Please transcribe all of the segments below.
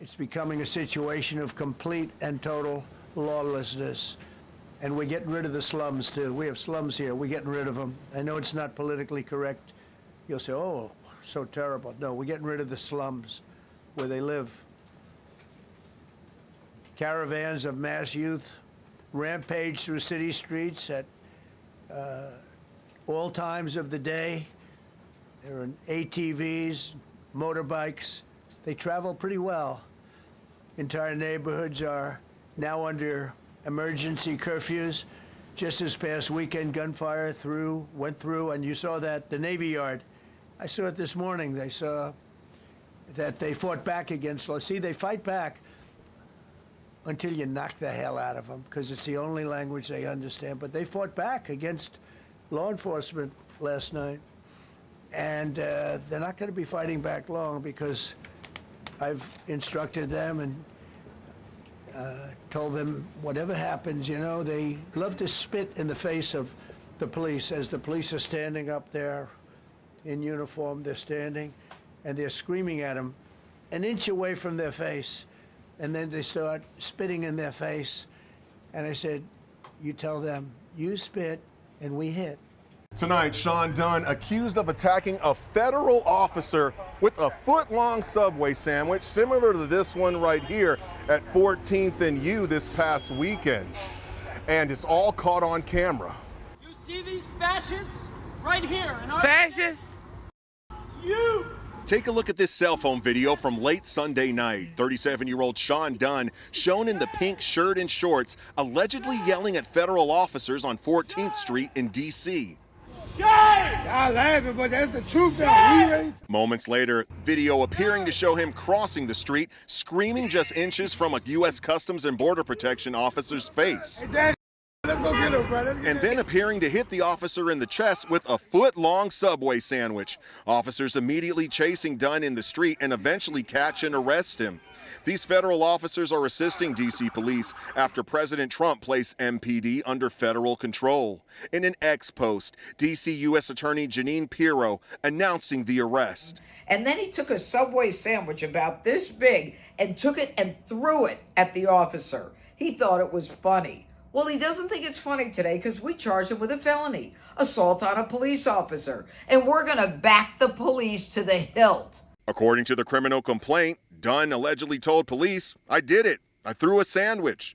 It's becoming a situation of complete and total lawlessness. And we're getting rid of the slums, too. We have slums here. We're getting rid of them. I know it's not politically correct. You'll say, oh, so terrible. No, we're getting rid of the slums where they live. Caravans of mass youth rampage through city streets at all times of the day. There are ATVs, motorbikes. They travel pretty well. Entire neighborhoods are now under emergency curfews. Just this past weekend, gunfire went through, and you saw that, the Navy Yard. I saw it this morning. They saw that they fought back against law. See, they fight back until you knock the hell out of them, because it's the only language they understand. But they fought back against law enforcement last night. And they're not going to be fighting back long, because I've instructed them and told them whatever happens, you know, they love to spit in the face of the police. As the police are standing up there in uniform, they're standing and they're screaming at them an inch away from their face. And then they start spitting in their face. And I said, you tell them, you spit and we hit. Tonight, Sean Dunn accused of attacking a federal officer with a foot-long Subway sandwich similar to this one right here at 14th and U this past weekend. And it's all caught on camera. You see these fascists right here in our fascists? You! Take a look at this cell phone video from late Sunday night. 37-year-old Sean Dunn, shown in the pink shirt and shorts, allegedly yelling at federal officers on 14th Street in D.C. Y'all laughing, but that's the truth now. Moments later, video appearing to show him crossing the street, screaming just inches from a U.S. Customs and Border Protection officer's face. Hey, let's go get him, bro. And then appearing to hit the officer in the chest with a foot-long Subway sandwich. Officers immediately chasing Dunn in the street and eventually catch and arrest him. These federal officers are assisting D.C. police after President Trump placed MPD under federal control. In an X post, D.C. U.S. Attorney Jeanine Pirro announcing the arrest. And then he took a Subway sandwich about this big and took it and threw it at the officer. He thought it was funny. Well, he doesn't think it's funny today because we charged him with a felony, assault on a police officer, and we're going to back the police to the hilt. According to the criminal complaint, Dunn allegedly told police, "I did it. I threw a sandwich."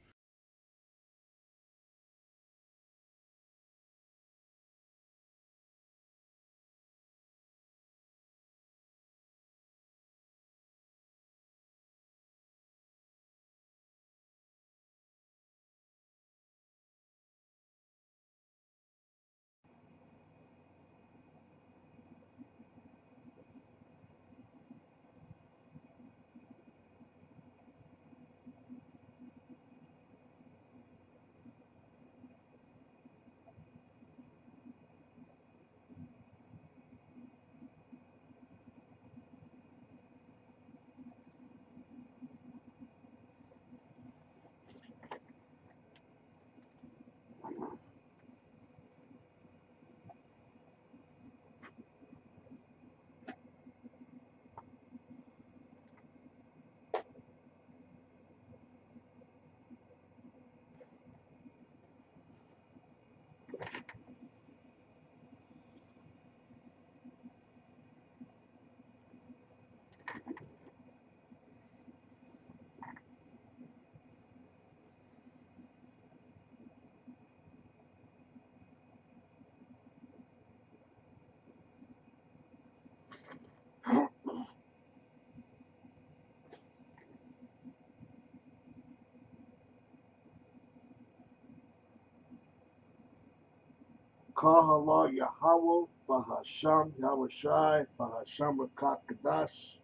Kahala Yahweh, Bahasham Yahushai, Bahasham Rakakadash.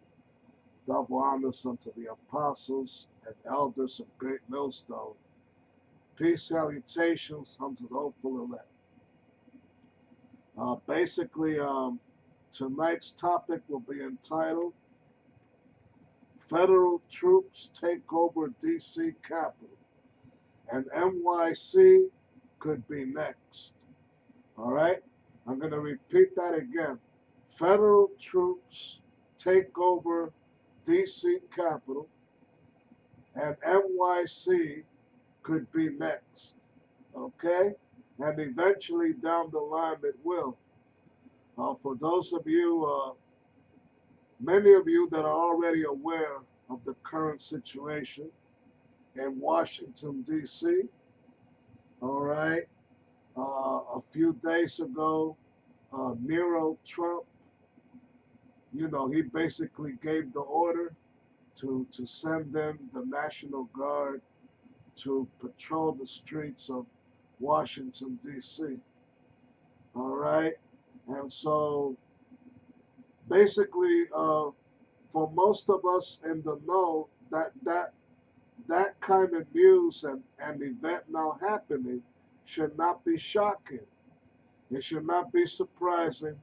Double honors unto the apostles and elders of Great Millstone. Peace, salutations unto the hopeful elect. Basically, tonight's topic will be entitled Federal Troops Take Over D.C. Capitol, and NYC could be next. All right? I'm going to repeat that again. Federal troops take over D.C. Capitol, and NYC could be next. Okay? And eventually down the line it will. For those of you, many of you that are already aware of the current situation in Washington, D.C., all right, a few days ago, Nero Trump, he basically gave the order to send in the National Guard to patrol the streets of Washington, D.C. All right. And so basically, for most of us in the know, that kind of news and event now happening should not be shocking. It should not be surprising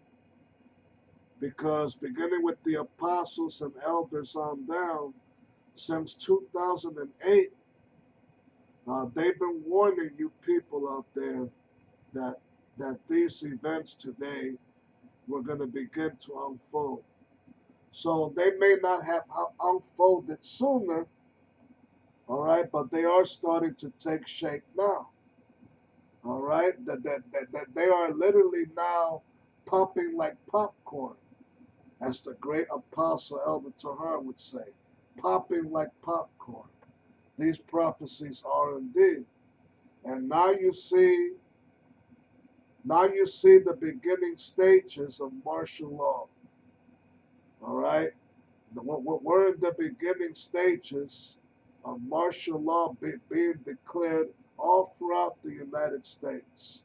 because beginning with the apostles and elders on down, since 2008, they've been warning you people out there that these events today were going to begin to unfold. So they may not have unfolded sooner, all right, but they are starting to take shape now, all right? That they are literally now popping like popcorn, as the great apostle Elder Tahar would say, popping like popcorn. These prophecies are indeed. And now you see the beginning stages of martial law. All right? We're in the beginning stages of martial law being declared all throughout the United States.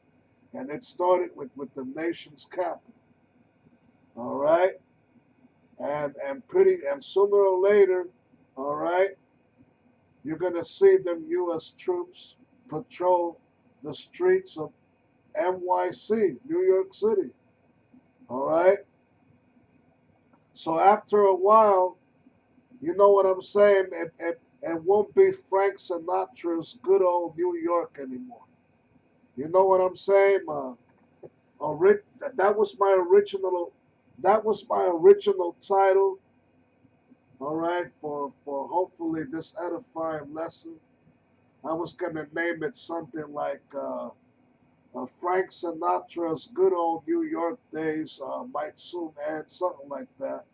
And it started with the nation's capital. All right? And sooner or later, all right, you're gonna see them US troops patrol the streets of NYC, New York City. All right? So after a while, you know what I'm saying? It won't be Frank Sinatra's good old New York anymore. You know what I'm saying? That was my original. That was my original title. All right, for hopefully this edifying lesson, I was gonna name it something like Frank Sinatra's good old New York days might soon end, something like that.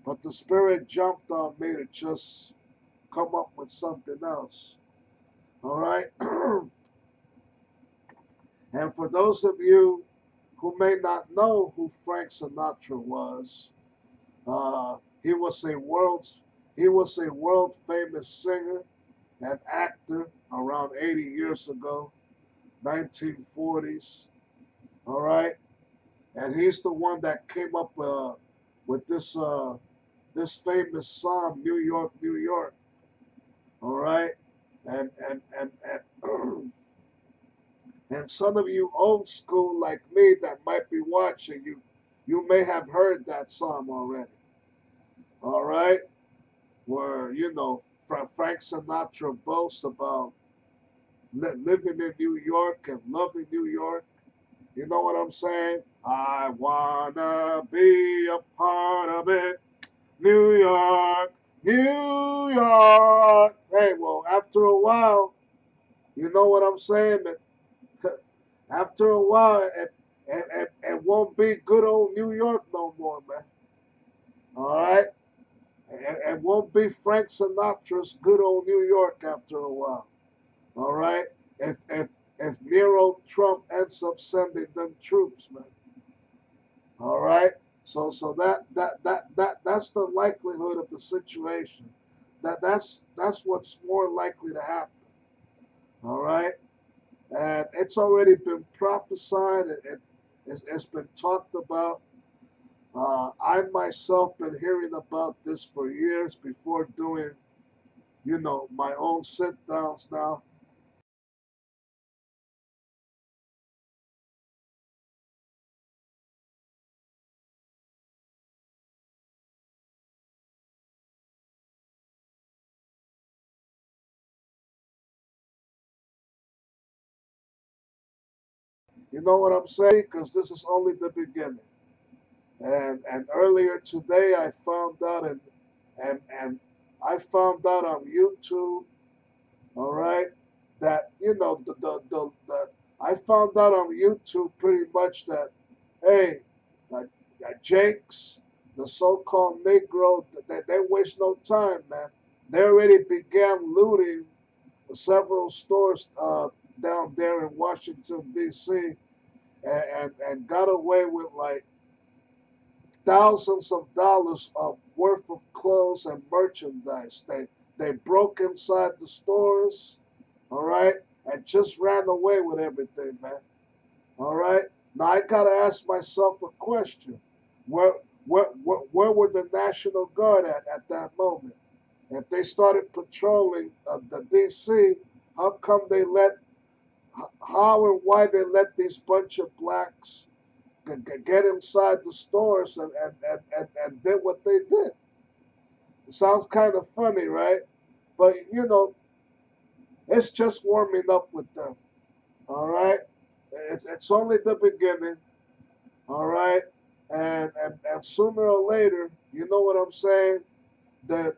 But the Spirit jumped on me to just come up with something else. All right? And for those of you who may not know who Frank Sinatra was, uh, he was a world famous singer and actor around 80 years ago, 1940s. All right? And he's the one that came up with this famous song, New York, New York. All right, and and some of you old school like me that might be watching, you may have heard that song already. All right, where Frank Sinatra boasts about living in New York and loving New York. You know what I'm saying? I wanna be a part of it. New York, New York. Hey, well, after a while, you know what I'm saying? After a while, it won't be good old New York no more, man. All right? It won't be Frank Sinatra's good old New York after a while. All right? If Nero Trump ends up sending them troops, man. All right? So that's the likelihood of the situation. That's what's more likely to happen. All right, and it's already been prophesied. It's been talked about. I myself been hearing about this for years before doing, my own sit downs now. You know what I'm saying? Because this is only the beginning. And earlier today I found out and I found out on YouTube, all right, that I found out on YouTube pretty much that, hey, Jakes, the so-called Negro, they waste no time, man. They already began looting several stores down there in Washington D.C. and got away with like thousands of dollars of worth of clothes and merchandise. They broke inside the stores, all right, and just ran away with everything, man. All right. Now I gotta ask myself a question: Where where were the National Guard at that moment? If they started patrolling the D.C., how come they let how and why they let these bunch of blacks get inside the stores and did what they did? It sounds kind of funny, right? But it's just warming up with them. All right, it's only the beginning. All right, and sooner or later, you know what I'm saying? That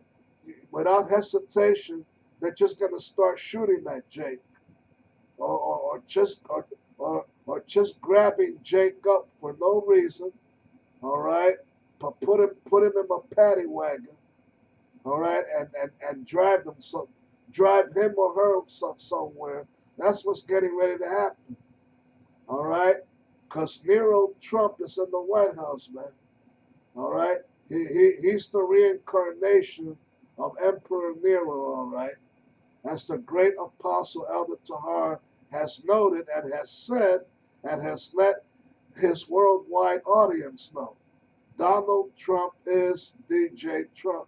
without hesitation, they're just gonna start shooting at Jake, or just grabbing Jake up for no reason. All right, but put him in a paddy wagon. All right, and drive him or her somewhere. That's what's getting ready to happen. All right, because Nero Trump is in the White House, man. All right, he's the reincarnation of Emperor Nero. All right, as the great apostle Elder Tahar has noted and has said and has let his worldwide audience know. Donald Trump is DJ Trump.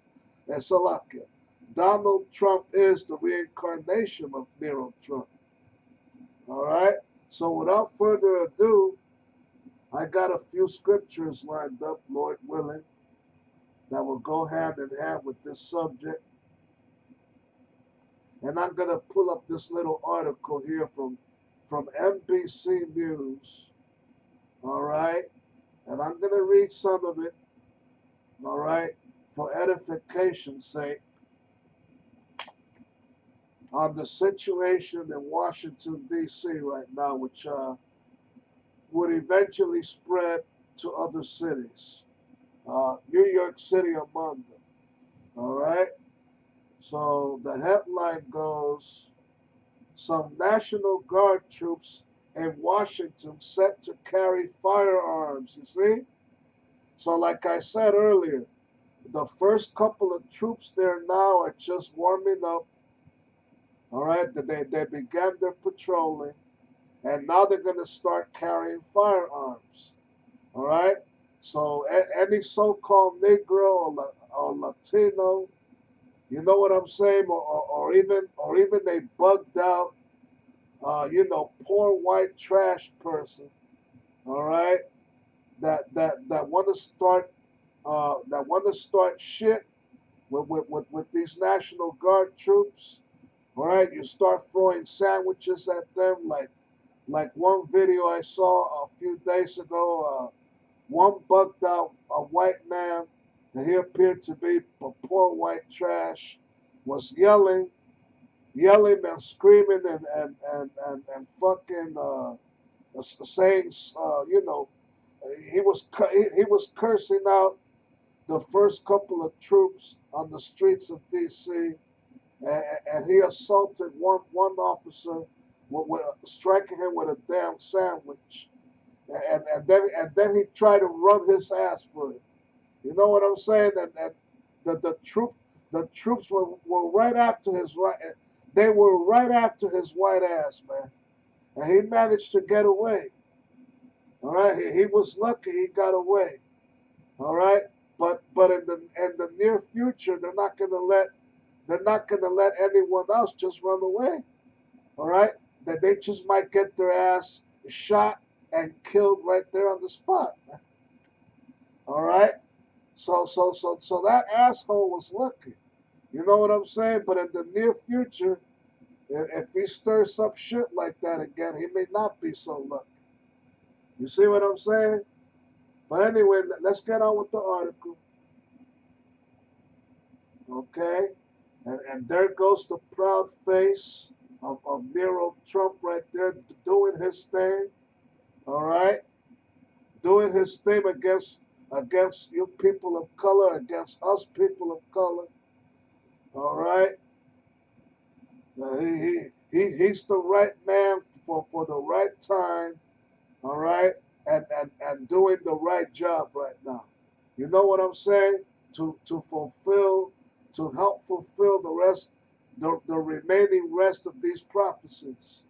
And Salakia. Donald Trump is the reincarnation of Nero Trump. All right? So without further ado, I got a few scriptures lined up, Lord willing, that will go hand in hand with this subject. And I'm going to pull up this little article here from NBC News. All right? And I'm going to read some of it. All right? For edification's sake, on the situation in Washington, D.C. right now, which would eventually spread to other cities, New York City among them. All right? So the headline goes, some National Guard troops in Washington set to carry firearms, you see? So like I said earlier, the first couple of troops there now are just warming up. All right, they began their patrolling, and now they're going to start carrying firearms. All right, so any so-called Negro or Latino, you know what I'm saying, or even they bugged out, poor white trash person. All right, that want to start shit with these National Guard troops. All right, you start throwing sandwiches at them, like one video I saw a few days ago. One bugged out a white man, and he appeared to be a poor white trash, was yelling and screaming and fucking saying, he was cursing out the first couple of troops on the streets of D.C. And he assaulted one officer with striking him with a damn sandwich, and then he tried to run his ass for it. You know what I'm saying? And the troops were right after his right. They were right after his white ass, man, and he managed to get away. All right, he was lucky he got away. All right, but in the near future, they're not gonna let anyone else just run away. All right, that they just might get their ass shot and killed right there on the spot. All right, so that asshole was lucky. You know what I'm saying? But in the near future, if he stirs up shit like that again, he may not be so lucky. You see what I'm saying? But anyway, let's get on with the article. Okay? And there goes the proud face of Nero Trump right there doing his thing. All right, doing his thing against you people of color, against us people of color. All right, he's the right man for the right time. All right, and doing the right job right now. You know what I'm saying? To help fulfill the remaining rest of these prophecies.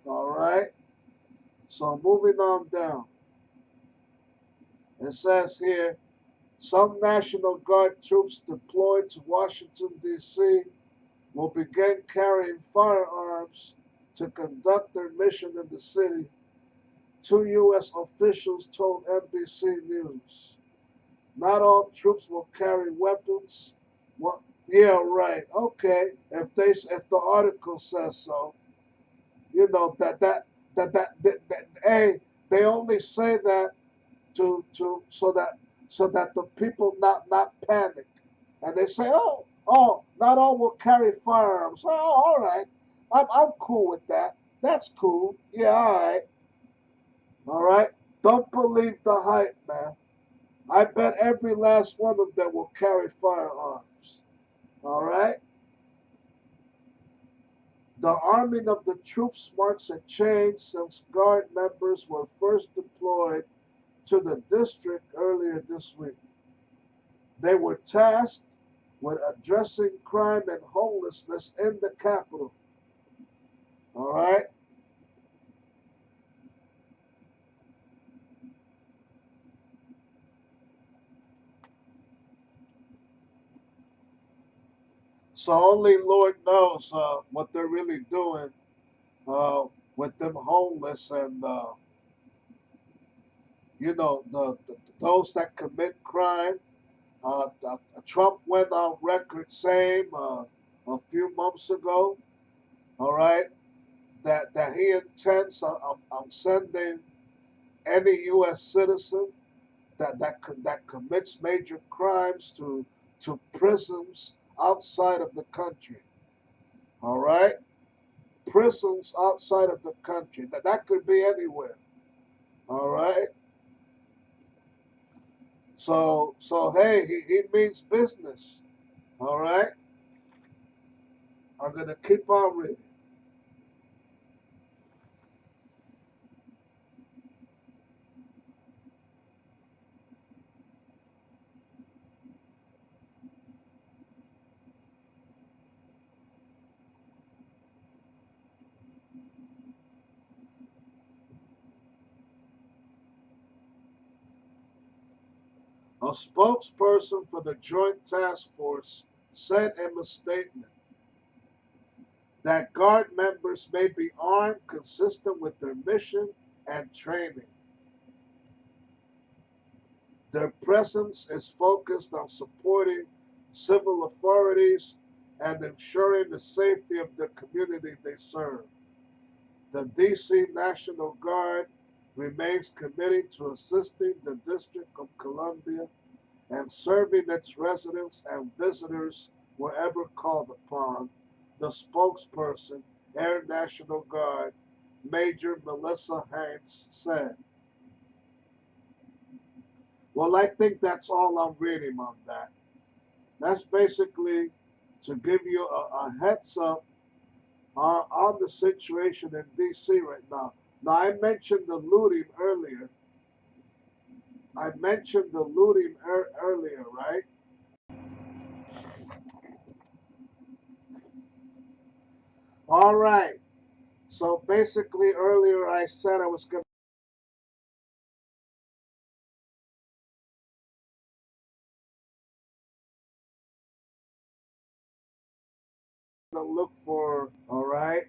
All right. So moving on down, it says here, some National Guard troops deployed to Washington D.C. will begin carrying firearms to conduct their mission in the city. Two U.S. officials told NBC News. Not all troops will carry weapons. What? Yeah, right. Okay. If the article says so, you know that hey, they only say that to so that the people not panic, and they say, not all will carry firearms. Oh, all right. I'm cool with that. That's cool. Yeah, all right. Don't believe the hype, man. I bet every last one of them will carry firearms. All right? The arming of the troops marks a change since Guard members were first deployed to the district earlier this week. They were tasked with addressing crime and homelessness in the capital. All right? So only Lord knows what they're really doing uh, with them homeless and those that commit crime. Trump went on record saying a few months ago, all right, that he intends on sending any U.S. citizen that commits major crimes to prisons outside of the country. All right, prisons outside of the country. That could be anywhere. All right. So hey, he means business. All right. I'm gonna keep on reading. A spokesperson for the Joint Task Force said in a statement that Guard members may be armed consistent with their mission and training. Their presence is focused on supporting civil authorities and ensuring the safety of the community they serve. The DC National Guard remains committed to assisting the District of Columbia and serving its residents and visitors wherever called upon, the spokesperson, Air National Guard, Major Melissa Hance said. Well, I think that's all I'm reading on that. That's basically to give you a heads up on the situation in D.C. right now. Now, I mentioned the looting earlier. Earlier, right? All right. So basically, earlier I said I was going to look for, all right,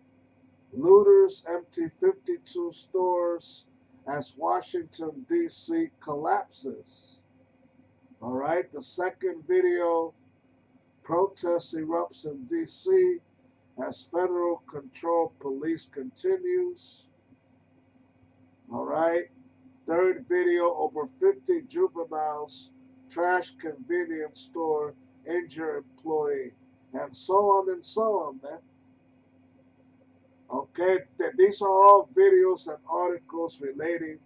looters empty 52 stores as Washington, D.C. collapses. All right. The second video, protests erupts in D.C. as federal control police continues. All right. Third video, over 50 juveniles trash convenience store, injure employee. and so on and so on, man. Okay, these are all videos and articles relating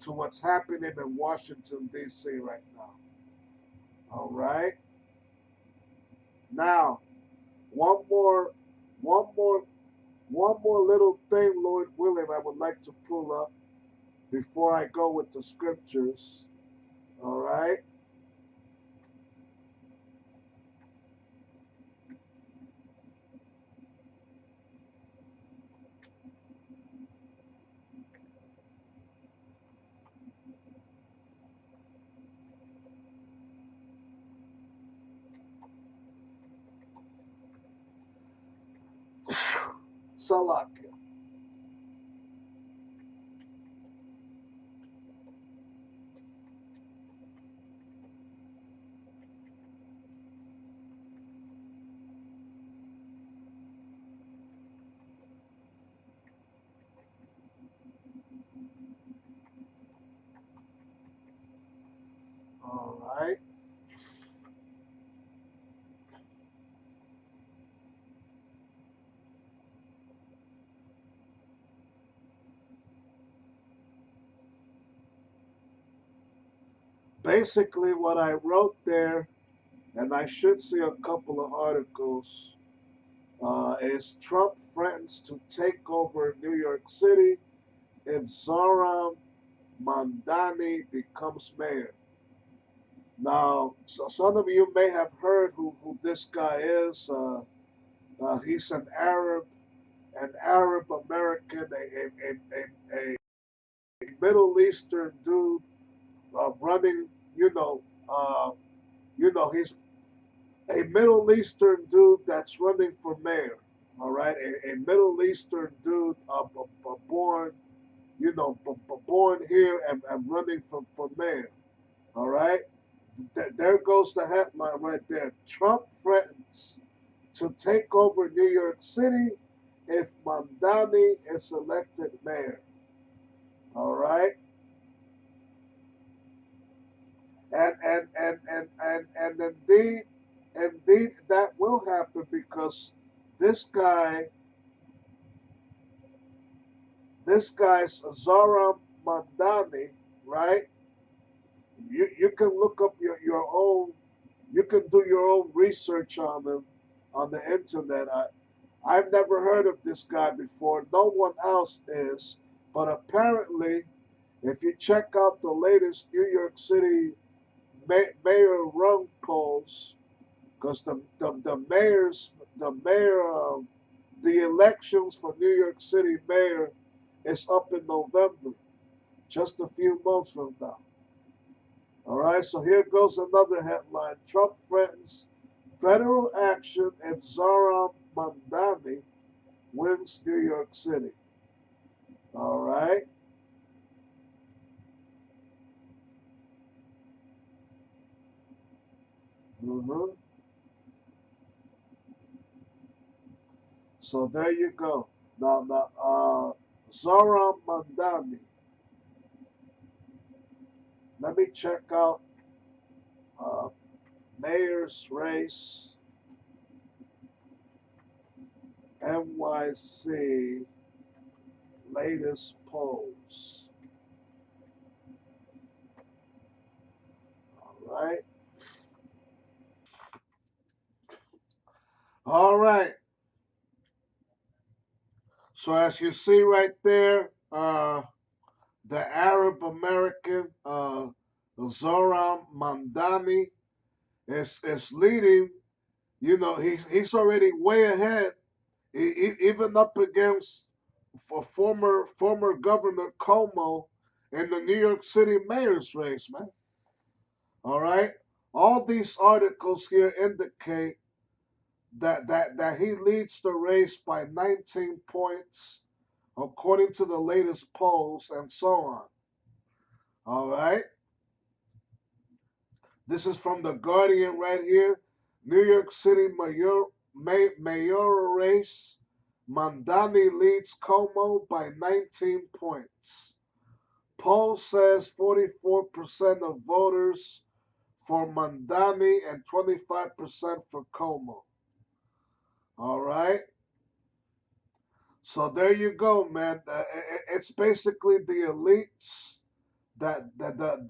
to what's happening in Washington, D.C. right now. All right. Now, one more, one more, one more little thing, Lord willing, I would like to pull up before I go with the scriptures. All right. Salakia. All right. Basically, what I wrote there, and I should see a couple of articles, is Trump threatens to take over New York City if Zohran Mamdani becomes mayor. Now, so some of you may have heard who this guy is. He's an Arab American, a Middle Eastern dude running. Uh, he's a Middle Eastern dude that's running for mayor. All right, a Middle Eastern dude born, born here and running for mayor. All right, there goes the headline right there. Trump threatens to take over New York City if Mamdani is elected mayor. All right, and indeed that will happen because this guy, this guy's Zohran Mamdani, right? You can look up your own, you can do your own research on him on the internet. I've never heard of this guy before. No one else is, but apparently, if you check out the latest New York City mayor run polls, because the elections for New York City mayor is up in November, just a few months from now. All right, so here goes another headline. Trump threatens federal action if Zohran Mamdani wins New York City. All right. Mm-hmm. So there you go. Now, Zohran Mamdani. Let me check out uh, mayor's race, NYC latest polls. All right. All right. So as you see right there, the Arab American Zohran Mamdani is leading. He's already way ahead, even up against former Governor Cuomo in the New York City mayor's race, man. All right. All these articles here indicate that he leads the race by 19 points, according to the latest polls, and so on. All right. This is from the Guardian right here. New York City mayoral race. Mamdani leads Cuomo by 19 points. Poll says 44% of voters for Mamdani and 25% for Cuomo. right? So there you go, man. It's basically the elites the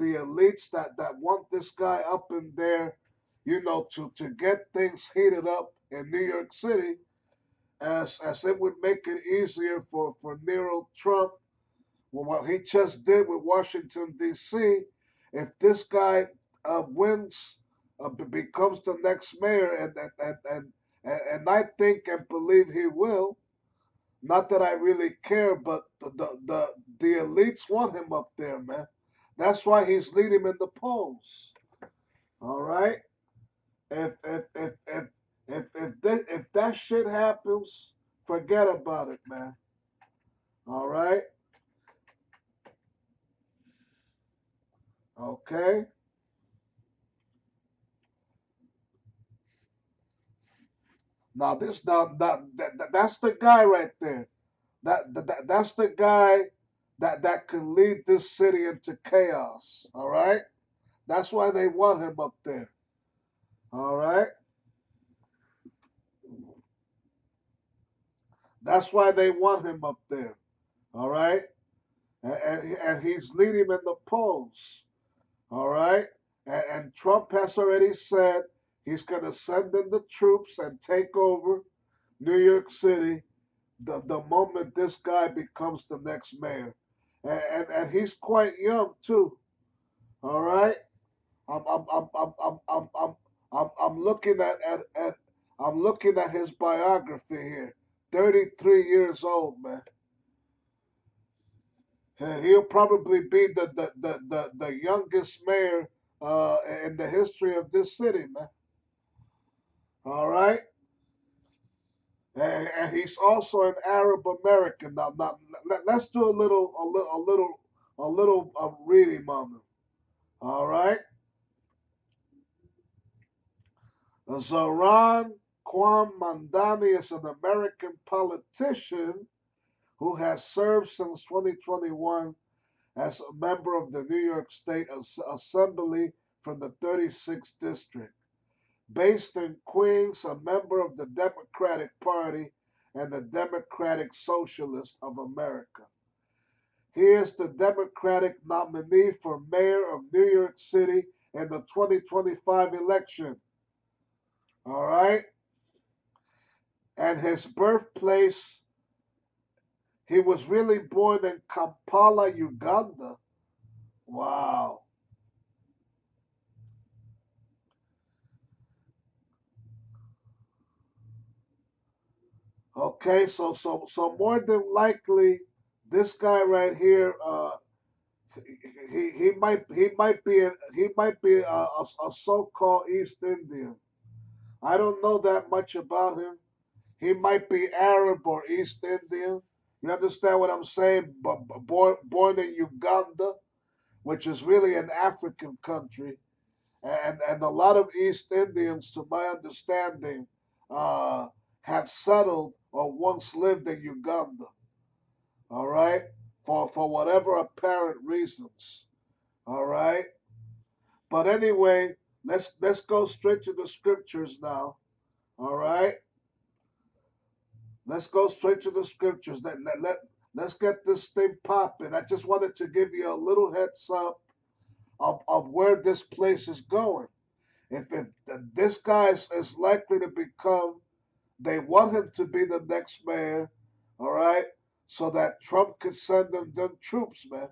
elites that want this guy up in there, to get things heated up in New York City, as it would make it easier for Nero Trump. Well, what he just did with Washington D.C. If this guy wins, becomes the next mayor, and I think and believe he will. Not that I really care, but the elites want him up there, man. That's why he's leading in the polls. All right. If that shit happens, forget about it, man. All right. Okay. Now that's the guy right there. That's the guy that can lead this city into chaos. All right. That's why they want him up there. All right. That's why they want him up there. All right. And he's leading in the polls. All right. And Trump has already said he's going to send in the troops and take over New York City the moment this guy becomes the next mayor. And he's quite young too. All right. I'm looking at I'm looking at his biography here. 33 years old, man. He'll probably be the youngest mayor in the history of this city, man. All right. And he's also an Arab American. Now let's do a little reading on him. All right. Zohran Mamdani is an American politician who has served since 2021 as a member of the New York State Assembly from the 36th District. Based in Queens, a member of the Democratic Party and the Democratic Socialists of America. He is the Democratic nominee for mayor of New York City in the 2025 election. All right? And his birthplace, he was really born in Kampala, Uganda. Wow. Okay, so more than likely, this guy right here, he might be a so-called East Indian. I don't know that much about him. He might be Arab or East Indian. You understand what I'm saying? But born in Uganda, which is really an African country, and a lot of East Indians, to my understanding, have settled or once lived in Uganda. All right, for whatever apparent reasons. All right, but anyway, let's go straight to the scriptures now. All right, let's go straight to the scriptures. Let's get this thing popping. I just wanted to give you a little heads up of where this place is going. If this guy is likely to become, they want him to be the next mayor, all right, so that Trump could send them troops, man,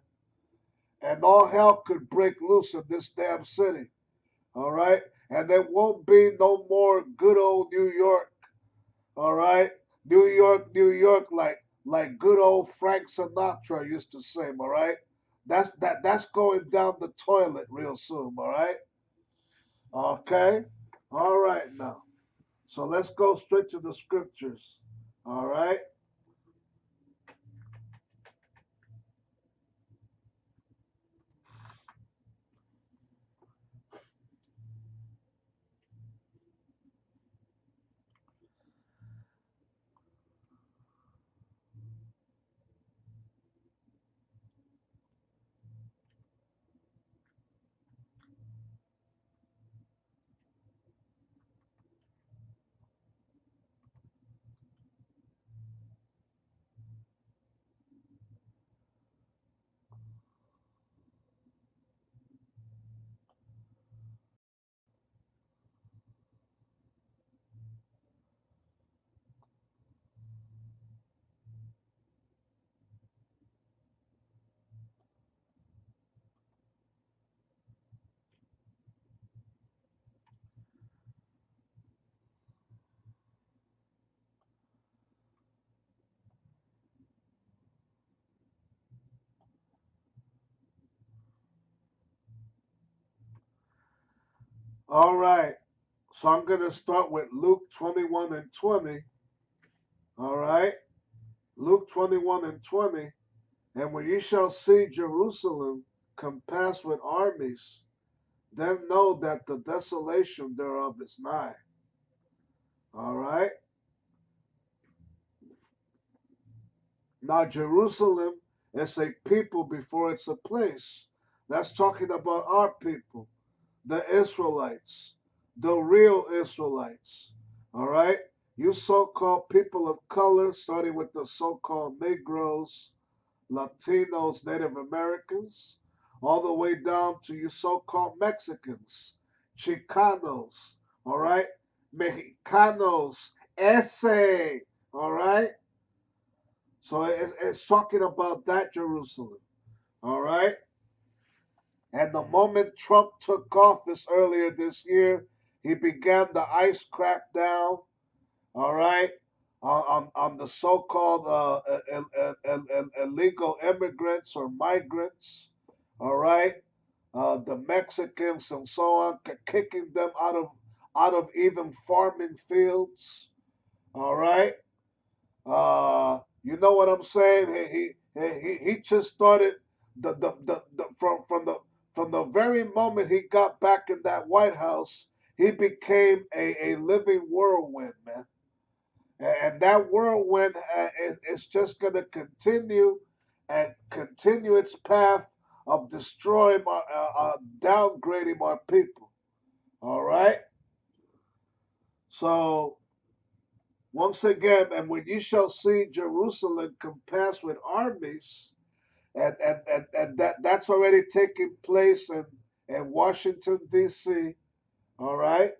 and all hell could break loose in this damn city, all right, and there won't be no more good old New York, all right, New York, like good old Frank Sinatra used to say, all right. That's going down the toilet real soon, all right? Okay? All right now. So let's go straight to the scriptures. All right? All right. So I'm going to start with Luke 21 and 20. All right. Luke 21 and 20. And when ye shall see Jerusalem compassed with armies, then know that the desolation thereof is nigh. All right. Now, Jerusalem is a people before it's a place. That's talking about our people, the Israelites, the real Israelites. All right. You so called people of color, starting with the so called Negroes, Latinos, Native Americans, all the way down to you so-called Mexicans, Chicanos, all right, Mexicanos, ese, all right. So it's talking about that Jerusalem, all right. And the moment Trump took office earlier this year, he began the ICE crackdown, all right, on the so-called illegal immigrants or migrants, all right, the Mexicans and so on, kicking them out of even farming fields, all right. You know what I'm saying? He just started the from the very moment he got back in that White House, he became a living whirlwind, man. And that whirlwind is just going to continue and continue its path of destroying downgrading our people. All right. So once again, and when you shall see Jerusalem compassed with armies, and that's already taking place in Washington D.C. All right.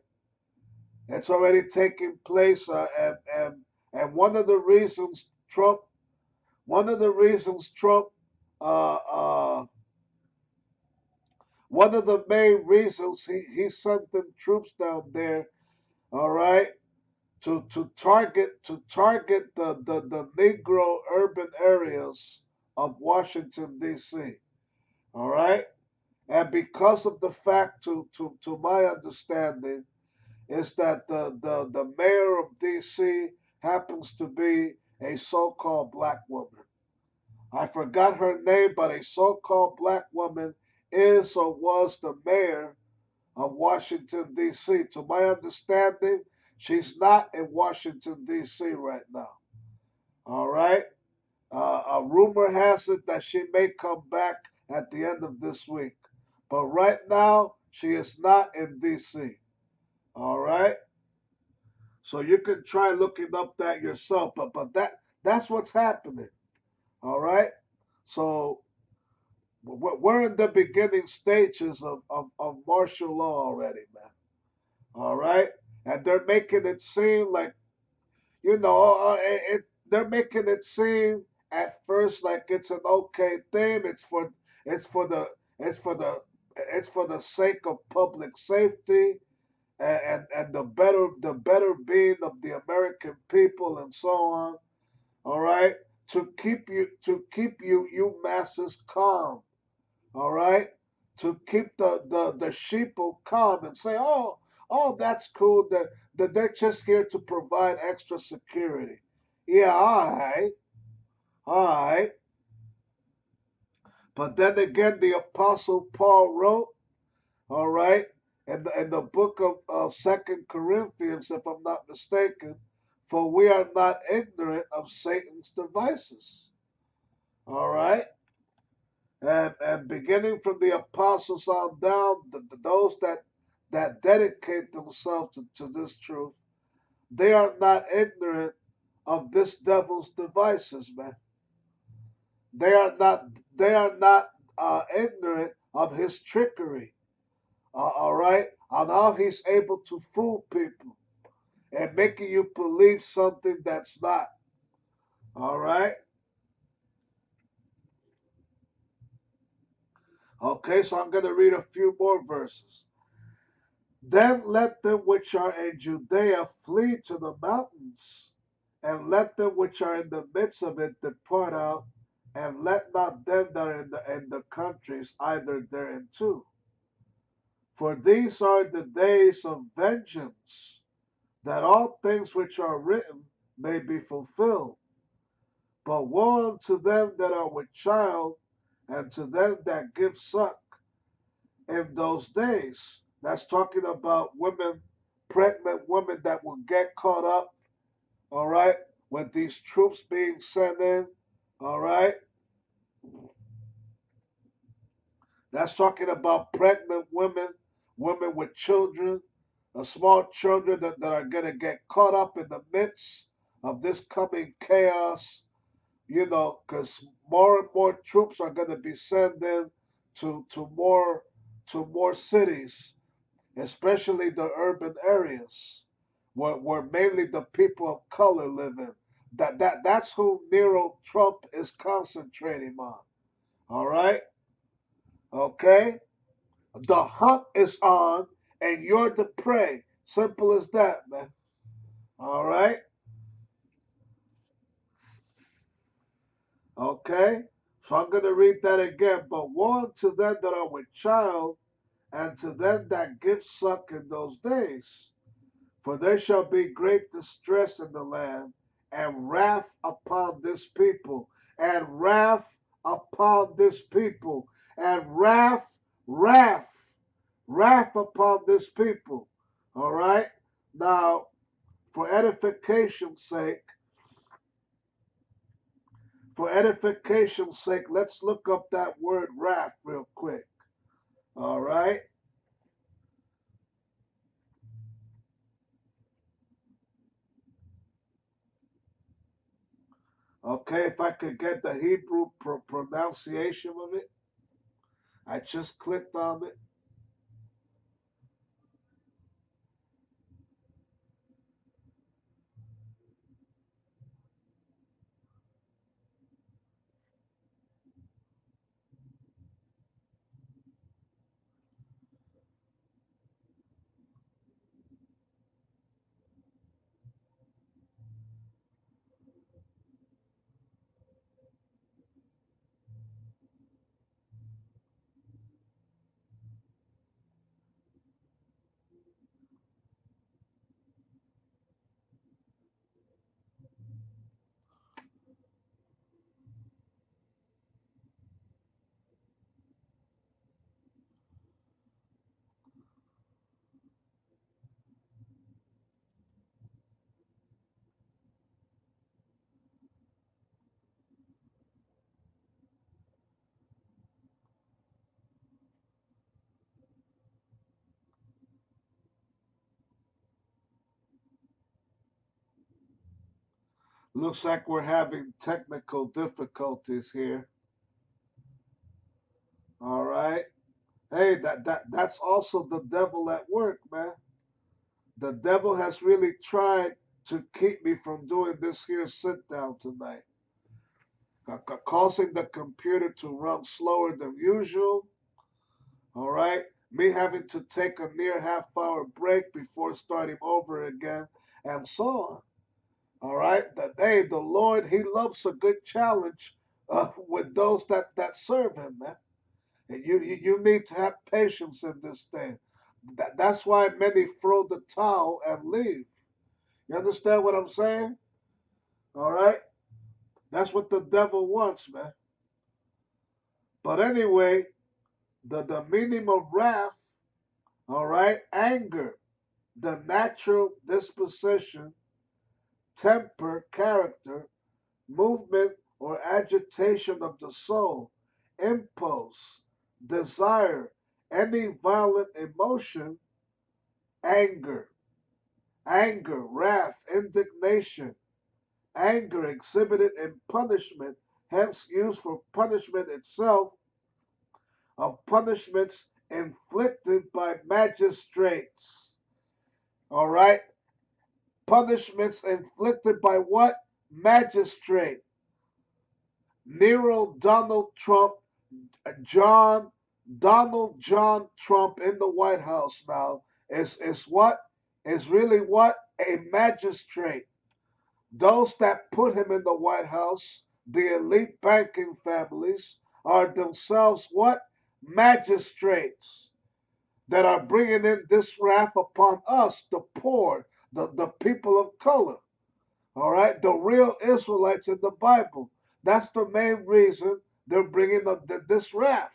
It's already taking place, and one of the reasons Trump, uh, uh, one of the main reasons he sent them troops down there, all right, to target the Negro urban areas of Washington D.C. All right, and because of the fact, to my understanding, is that the mayor of D.C. happens to be a so-called black woman. I forgot her name, but a so-called black woman is or was the mayor of Washington, D.C. To my understanding, she's not in Washington, D.C. right now. All right? A rumor has it that she may come back at the end of this week. But right now, she is not in D.C. All right? So you can try looking up that yourself, but that's what's happening. All right? So we're in the beginning stages of martial law already, man. All right? And they're making it seem like, they're making it seem at first like it's an okay thing. It's for the it's for the it's for the sake of public safety and the better being of the American people and so on. All right, to keep you masses calm. All right, to keep the sheeple calm and say, oh, that's cool. That they're just here to provide extra security. Yeah, all right. But then again, the Apostle Paul wrote, all right, in the book of Second Corinthians, if I'm not mistaken, for we are not ignorant of Satan's devices. All right. And beginning from the apostles on down, those that dedicate themselves to this truth, they are not ignorant of this devil's devices, man. They are not. They are not ignorant of his trickery. All right, on how he's able to fool people and making you believe something that's not. All right. Okay, so I'm going to read a few more verses. Then let them which are in Judea flee to the mountains, and let them which are in the midst of it depart out, and let not them that are in the countries either thereinto. For these are the days of vengeance, that all things which are written may be fulfilled. But woe unto them that are with child, and to them that give suck in those days. That's talking about women, pregnant women that will get caught up, all right, with these troops being sent in, all right. That's talking about pregnant women, women with children, small children that are going to get caught up in the midst of this coming chaos, because more and more troops are going to be sent in to more cities, especially the urban areas where mainly the people of color live in. That's who Nero Trump is concentrating on. All right? Okay? The hunt is on and you're the prey. Simple as that, man. All right? Okay? So I'm going to read that again. But woe unto them that are with child, and to them that give suck in those days. For there shall be great distress in the land, and wrath upon this people, and wrath upon this people, and wrath upon this people. All right? Now, for edification's sake, let's look up that word wrath real quick. All right? Okay, if I could get the Hebrew pronunciation of it. I just clicked on it. Looks like we're having technical difficulties here. All right. Hey, that's also the devil at work, man. The devil has really tried to keep me from doing this here sit down tonight, causing the computer to run slower than usual. All right. Me having to take a near half-hour break before starting over again, and so on. All right. That hey, the Lord, He loves a good challenge with those that serve Him, man. And you need to have patience in this thing. That's why many throw the towel and leave. You understand what I'm saying? All right. That's what the devil wants, man. But anyway, the meaning of wrath, all right, anger, the natural disposition, temper, character, movement or agitation of the soul, impulse, desire, any violent emotion, anger, wrath, indignation, anger exhibited in punishment, hence used for punishment itself, of punishments inflicted by magistrates. All right? Punishments inflicted by what? Magistrate. Nero Donald Trump, Donald John Trump in the White House now is what? Is really what? A magistrate. Those that put him in the White House, the elite banking families, are themselves what? Magistrates. that are bringing in this wrath upon us, the poor, the people of color. All right, the real Israelites in the Bible. That's the main reason they're bringing this wrath.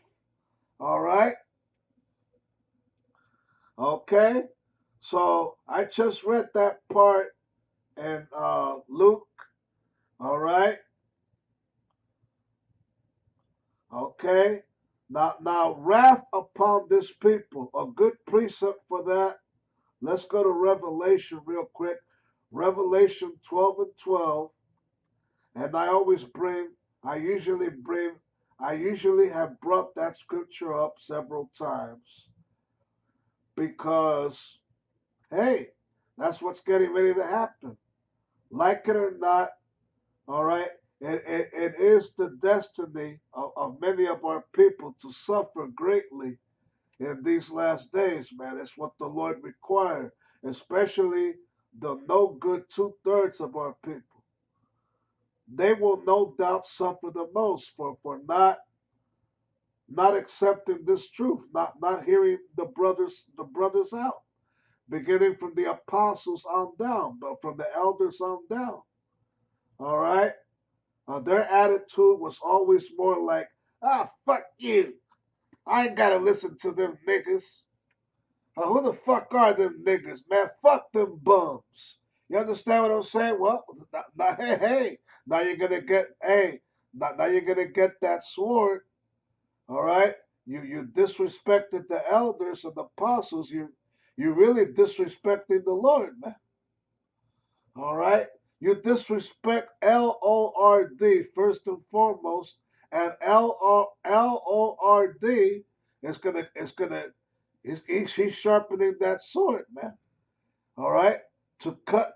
All right, okay. So I just read that part in Luke. All right, okay. Now, wrath upon this people. A good precept for that. Let's go to Revelation real quick. Revelation 12 and 12. And I usually have brought that scripture up several times because, hey, that's what's getting ready to happen. Like it or not, all right, it is the destiny of many of our people to suffer greatly in these last days, man. It's what the Lord required, especially the no good 2/3 of our people. They will no doubt suffer the most for not accepting this truth, not hearing the brothers out, beginning from the apostles on down, but from the elders on down. All right, their attitude was always more like, fuck you. I ain't gotta listen to them niggas. Who the fuck are them niggas, man? Fuck them bums. You understand what I'm saying? Well, now, hey, now you're gonna get, now you're gonna get that sword. All right, you disrespected the elders and the apostles. You really disrespecting the Lord, man. All right, you disrespect LORD first and foremost, and LORD he's sharpening that sword, man. All right, to cut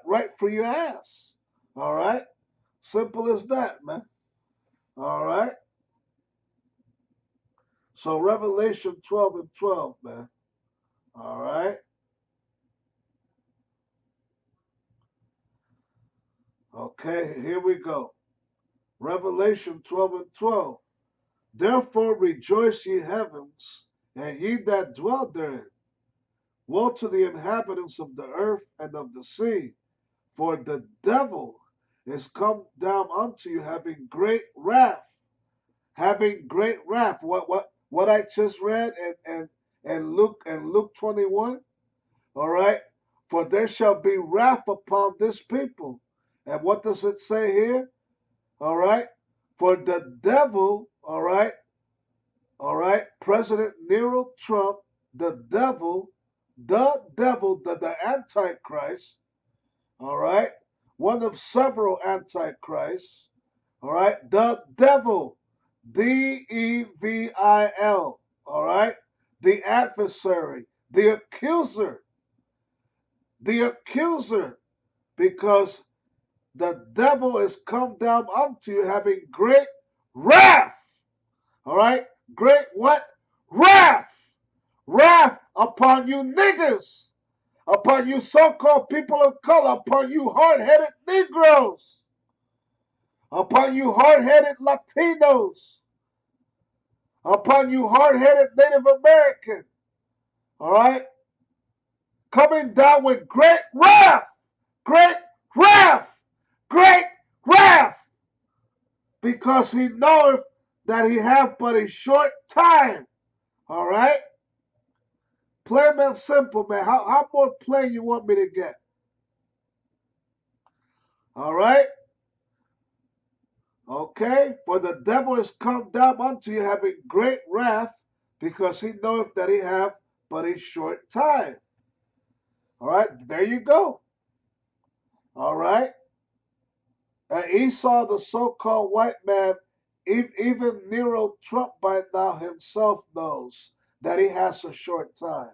right for your ass. All right, simple as that, man. All right. So Revelation 12 and 12, man. All right. Okay, here we go. Revelation 12 and 12. Therefore rejoice, ye heavens, and ye that dwell therein. Woe to the inhabitants of the earth and of the sea, for the devil is come down unto you, having great wrath. Having great wrath. What I just read and Luke 21. All right. For there shall be wrath upon this people. And what does it say here? All right. For the devil, all right, President Nero Trump, the devil, the Antichrist, all right, one of several Antichrists, all right, the devil, DEVIL, all right, the adversary, the accuser, because the devil is come down unto you having great wrath. All right? Great what? Wrath. Wrath upon you niggas. Upon you so-called people of color. Upon you hard-headed Negroes. Upon you hard-headed Latinos. Upon you hard-headed Native American. All right? Coming down with great wrath. Great wrath. Great wrath. Because he knoweth that he hath but a short time. All right? Plain and simple, man. How more plain you want me to get? All right? Okay? For the devil is come down unto you having great wrath, because he knoweth that he hath but a short time. All right? There you go. All right? And Esau, the so-called white man, even Nero Trump by now himself knows that he has a short time.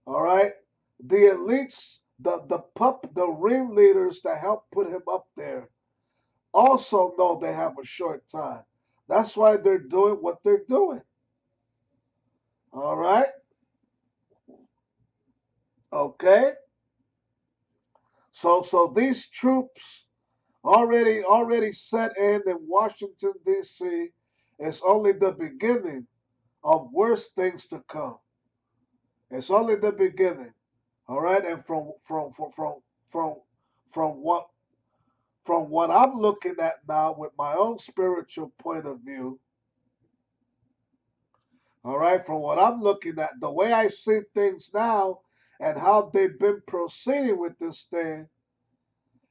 All right? The elites, the ringleaders that helped put him up there also know they have a short time. That's why they're doing what they're doing. All right? Okay? So these troops already set in Washington, D.C. is only the beginning of worse things to come. It's only the beginning. All right, and from from what from what I'm looking at now with my own spiritual point of view, all right, from what I'm looking at, the way I see things now and how they've been proceeding with this thing,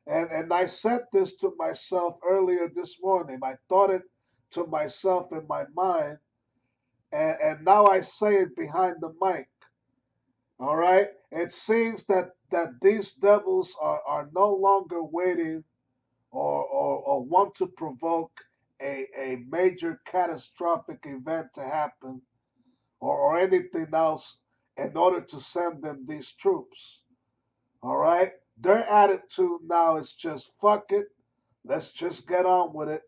and I said this to myself earlier this morning. I thought it to myself in my mind, and now I say it behind the mic. All right, it seems that these devils are no longer waiting or want to provoke a major catastrophic event to happen or anything else in order to send them these troops. All right? Their attitude now is just fuck it. Let's just get on with it.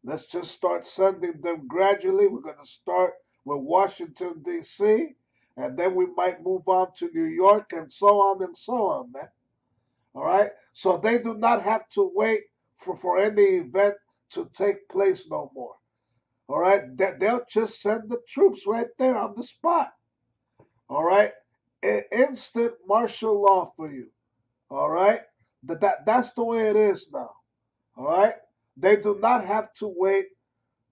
Let's just start sending them gradually. We're going to start with Washington, D.C., and then we might move on to New York and so on, man. All right? So they do not have to wait for any event to take place no more. All right? They'll just send the troops right there on the spot. All right? Instant martial law for you. All right? That's the way it is now. All right? They do not have to wait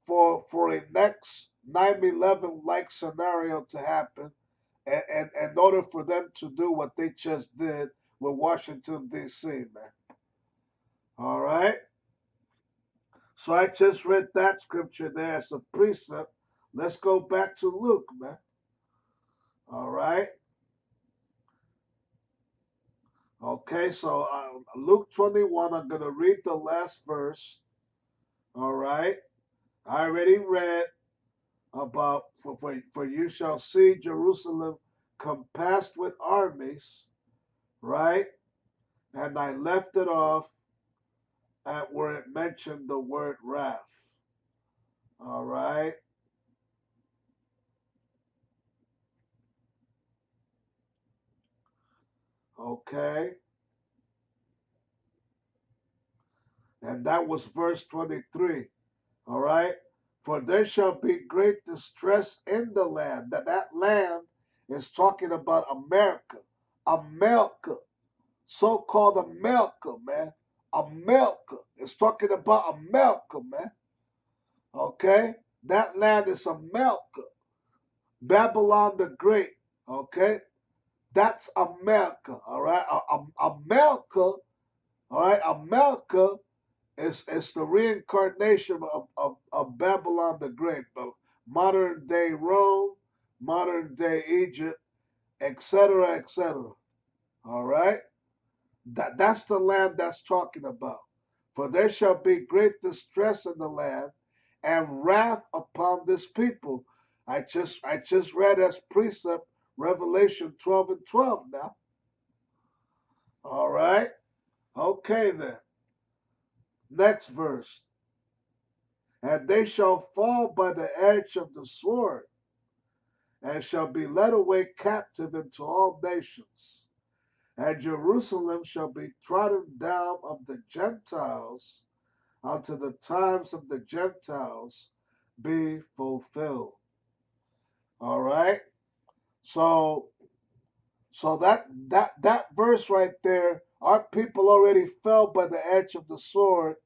for a next 9/11 like scenario to happen and in order for them to do what they just did with Washington, D.C., man. All right? So I just read that scripture there as a precept. Let's go back to Luke, man. All right? Okay, so Luke 21, I'm going to read the last verse. All right? I already read about, for you shall see Jerusalem compassed with armies, right? And I left it off at where it mentioned the word wrath. All right? Okay? And that was verse 23. All right? For there shall be great distress in the land. That land is talking about America. America. So-called America, man. America. It's talking about America, man. Okay? That land is America. Babylon the Great. Okay? That's America. All right? America. All right? America is the reincarnation of Babylon the Great, of modern day Rome, modern day Egypt, etc., etc. All right? That's the land that's talking about. For there shall be great distress in the land and wrath upon this people. I just read as precept Revelation 12 and 12 now. All right? Okay then. Next verse. And they shall fall by the edge of the sword, and shall be led away captive into all nations. And Jerusalem shall be trodden down of the Gentiles until the times of the Gentiles be fulfilled. All right. So that verse right there, our people already fell by the edge of the sword.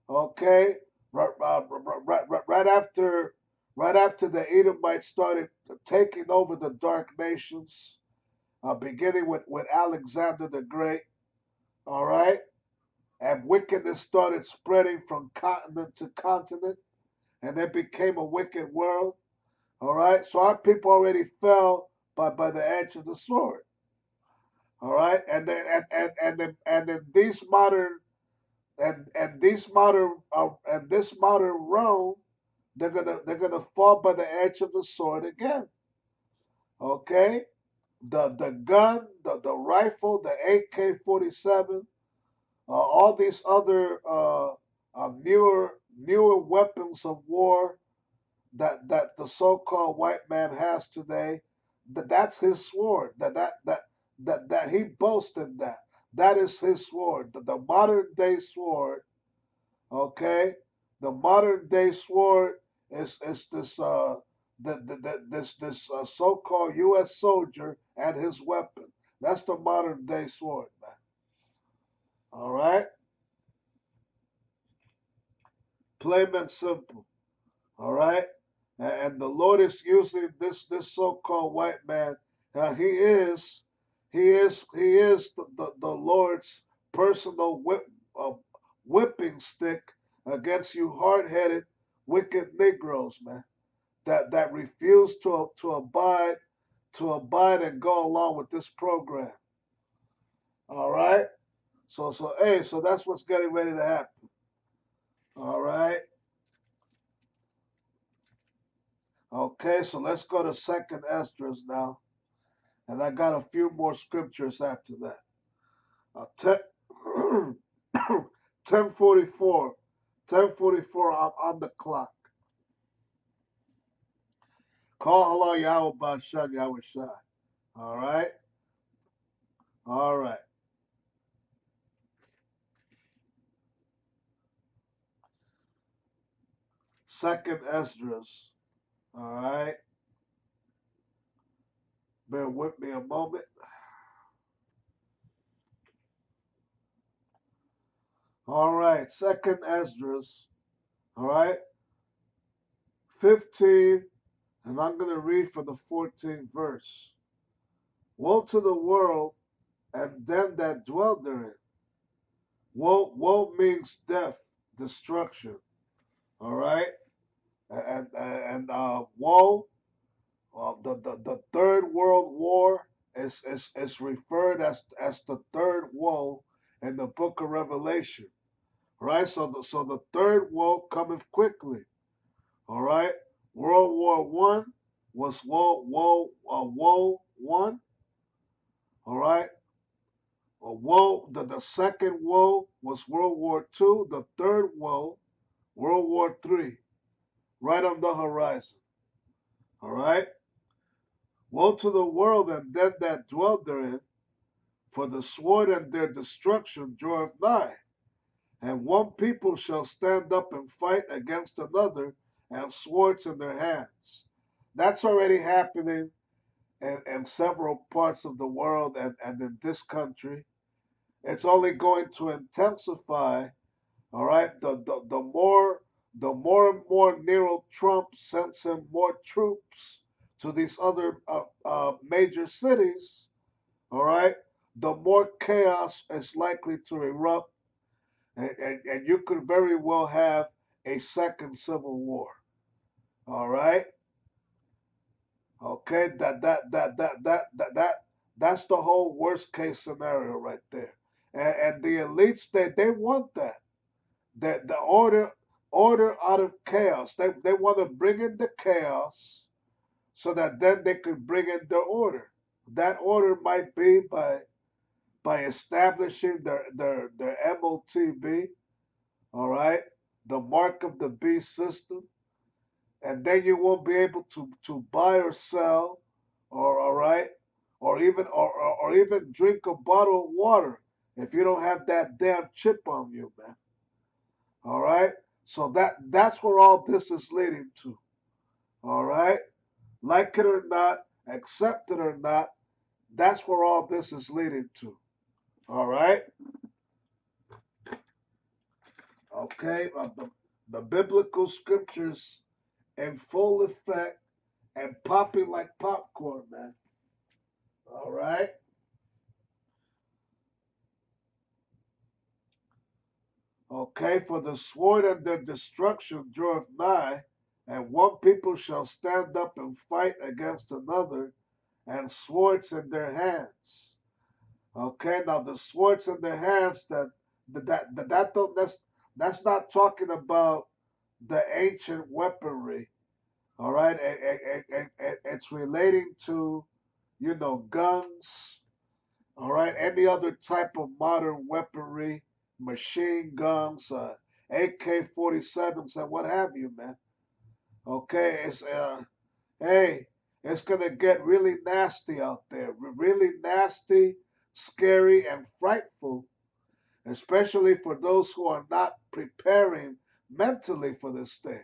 Okay, right after the Edomites started taking over the dark nations, beginning with Alexander the Great. All right, and wickedness started spreading from continent to continent, and it became a wicked world. All right, so our people already fell by the edge of the sword. All right, and then these modern and this modern Rome, they're gonna fall by the edge of the sword again. Okay, the gun, the rifle, the AK-47, all these other newer weapons of war that the so-called white man has today, that's his sword. That he boasted that. That is his sword. The modern day sword, okay? The modern day sword is this so-called U.S. soldier and his weapon. That's the modern day sword, man. All right, plain and simple. All right, and the Lord is using this so-called white man. He is the Lord's personal uh, whipping stick against you hard-headed, wicked Negroes, man. That refuse to abide and go along with this program. All right. So that's what's getting ready to happen. All right. Okay, so let's go to Second Esdras now, and I got a few more scriptures after that. Ten, 1044, 1044. I'm on the clock. Call hello Yahweh Bashan Yahweh Shai. All right. All right. Second Esdras. All right. Bear with me a moment. All right. Second Esdras. All right. 15, and I'm going to read from the 14th verse. Woe to the world and them that dwell therein. Woe means death, destruction. All right. And woe, the Third World War is referred as the third woe in the book of Revelation. Right? So the third woe cometh quickly. All right. World War One was woe one. All right. Woe. The second woe was World War Two. The third woe, World War Three, right on the horizon. All right. Woe to the world and them that dwell therein, for the sword and their destruction draweth nigh. And one people shall stand up and fight against another, and swords in their hands. That's already happening in several parts of the world and in this country. It's only going to intensify. All right, the more and more Nero Trump sends in more troops to these other major cities. All right, the more chaos is likely to erupt, and you could very well have a second civil war. All right. Okay, that's the whole worst case scenario right there. And the elites they want that. That the order out of chaos. They want to bring in the chaos so that then they could bring in the order. That order might be by establishing their MOTB, all right, the mark of the beast system, and then you won't be able to buy or sell, or all right, or even drink a bottle of water if you don't have that damn chip on you, man. All right, so that's where all this is leading to. All right, like it or not, accept it or not, that's where all this is leading to. All right. Okay, the biblical scriptures in full effect and popping like popcorn, man. All right. Okay, for the sword and their destruction draweth nigh, and one people shall stand up and fight against another, and swords in their hands. Okay, now the swords in their hands that don't that's not talking about the ancient weaponry. All right, it's relating to, guns. All right, any other type of modern weaponry, machine guns, AK-47s, and what have you, man. Okay, hey, it's gonna get really nasty out there, really nasty, scary, and frightful, especially for those who are not preparing mentally for this thing.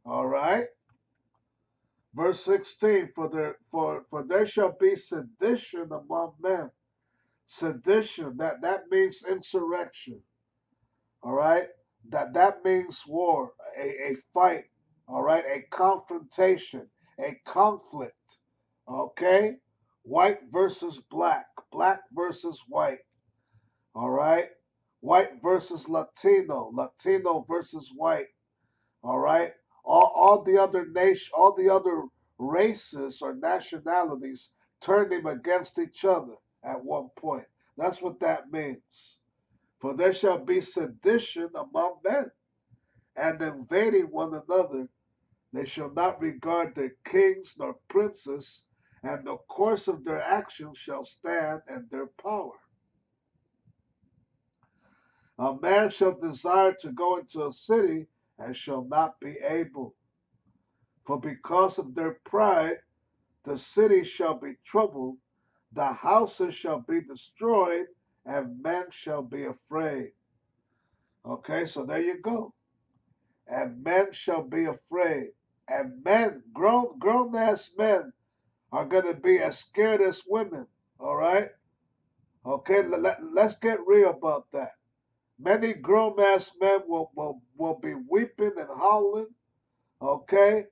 All right. Verse 16, for there shall be sedition among men. Sedition, that means insurrection. All right? That means war, a fight, all right, a confrontation, a conflict. Okay? White versus black, black versus white. All right? White versus Latino, Latino versus white. All right? All the other all the other races or nationalities turning against each other at one point. That's what that means. For there shall be sedition among men, and invading one another. They shall not regard their kings nor princes, and the course of their actions shall stand in their power. A man shall desire to go into a city and shall not be able. For because of their pride, the city shall be troubled, the houses shall be destroyed, and men shall be afraid. Okay, so there you go. And men shall be afraid. And men, grown ass men, are going to be as scared as women. All right? Okay, let's get real about that. Many grown ass men will be weeping and howling, okay,